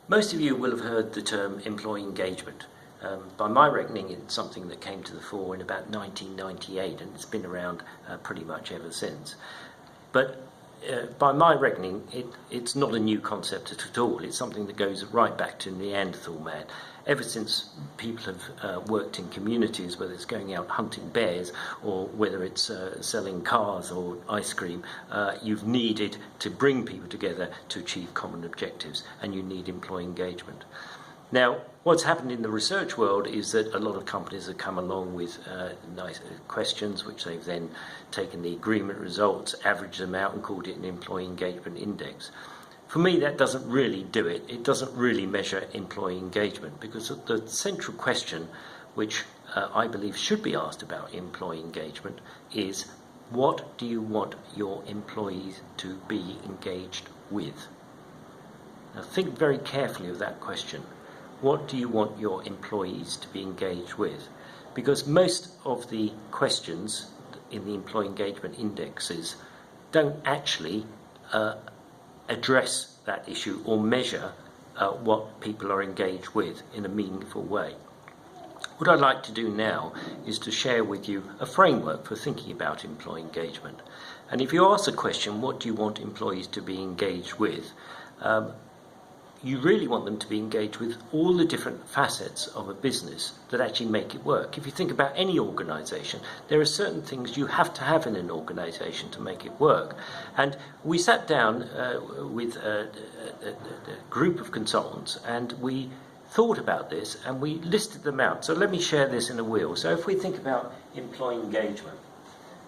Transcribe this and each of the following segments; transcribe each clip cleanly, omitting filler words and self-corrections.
Most of you will have heard the term employee engagement. By my reckoning, it's something that came to the fore in about 1998, and it's been around pretty much ever since. But by my reckoning, it's not a new concept at all. It's something that goes right back to Neanderthal man. Ever since people have worked in communities, whether it's going out hunting bears or whether it's selling cars or ice cream, you've needed to bring people together to achieve common objectives, and you need employee engagement. Now, what's happened in the research world is that a lot of companies have come along with nice questions, which they've then taken the agreement results, averaged them out and called it an employee engagement index. For me, that doesn't really do it. It doesn't really measure employee engagement, because the central question, which I believe should be asked about employee engagement, is what do you want your employees to be engaged with? Now, think very carefully of that question. What do you want your employees to be engaged with? Because most of the questions in the employee engagement indexes don't actually address that issue or measure what people are engaged with in a meaningful way. What I'd like to do now is to share with you a framework for thinking about employee engagement. And if you ask the question, what do you want employees to be engaged with? You really want them to be engaged with all the different facets of a business that actually make it work. If you think about any organisation, there are certain things you have to have in an organisation to make it work. And we sat down with a group of consultants, and we thought about this and we listed them out. So let me share this in a wheel. So if we think about employee engagement,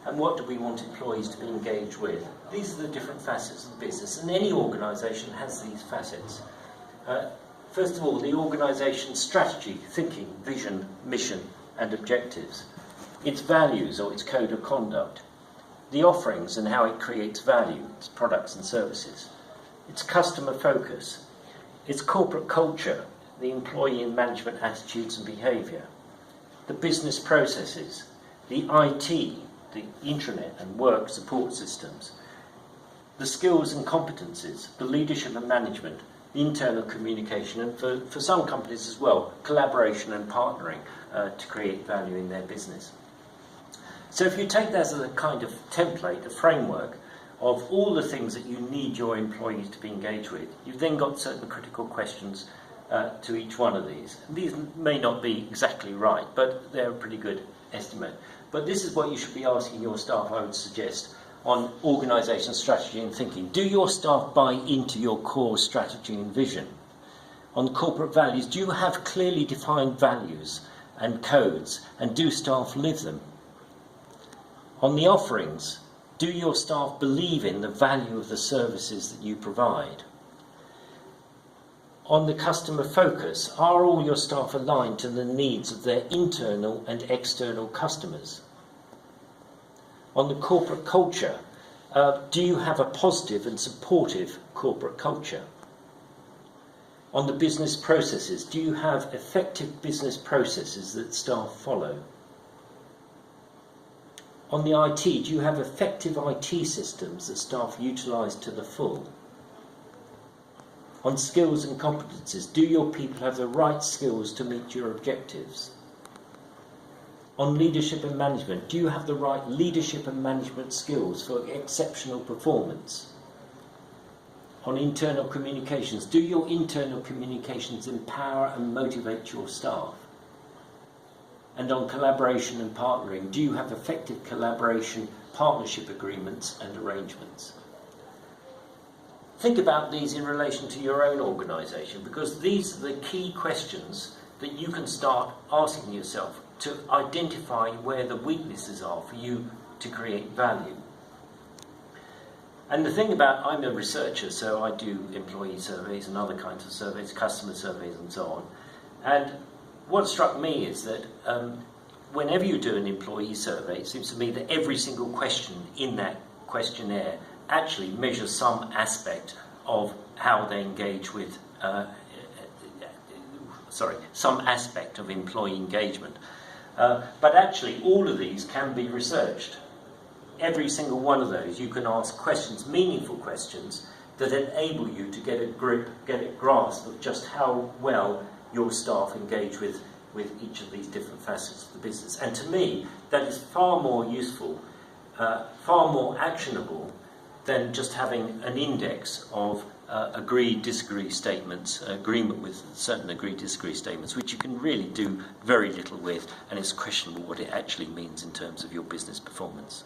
and what do we want employees to be engaged with? These are the different facets of the business, and any organisation has these facets. First of all, the organisation's strategy, thinking, vision, mission and objectives. Its values or its code of conduct. The offerings and how it creates value, its products and services. Its customer focus. Its corporate culture, the employee and management attitudes and behaviour. The business processes. The IT, the intranet and work support systems. The skills and competencies, the leadership and management, the internal communication, and for some companies as well, collaboration and partnering to create value in their business. So if you take that as a kind of template, a framework of all the things that you need your employees to be engaged with, you've then got certain critical questions to each one of these. These may not be exactly right, but they're a pretty good estimate. But this is what you should be asking your staff, I would suggest, on organisation strategy and thinking. Do your staff buy into your core strategy and vision? On corporate values, do you have clearly defined values and codes, and do staff live them? On the offerings, do your staff believe in the value of the services that you provide? On the customer focus, are all your staff aligned to the needs of their internal and external customers? On the corporate culture, do you have a positive and supportive corporate culture? On the business processes, do you have effective business processes that staff follow? On the IT, do you have effective IT systems that staff utilise to the full? On skills and competencies, do your people have the right skills to meet your objectives? On leadership and management, do you have the right leadership and management skills for exceptional performance? On internal communications, do your internal communications empower and motivate your staff? And on collaboration and partnering, do you have effective collaboration, partnership agreements and arrangements? Think about these in relation to your own organisation, because these are the key questions that you can start asking yourself to identify where the weaknesses are for you to create value. And the thing about, I'm a researcher, so I do employee surveys and other kinds of surveys, customer surveys and so on. And what struck me is that whenever you do an employee survey, it seems to me that every single question in that questionnaire actually measures some aspect of how they engage with, some aspect of employee engagement. But actually all of these can be researched. Every single one of those you can ask questions, meaningful questions, that enable you to get a grip, get a grasp of just how well your staff engage with each of these different facets of the business. And to me, that is far more useful, far more actionable than just having an index of agree-disagree statements, agreement with certain agree-disagree statements, which you can really do very little with, and it's questionable what it actually means in terms of your business performance.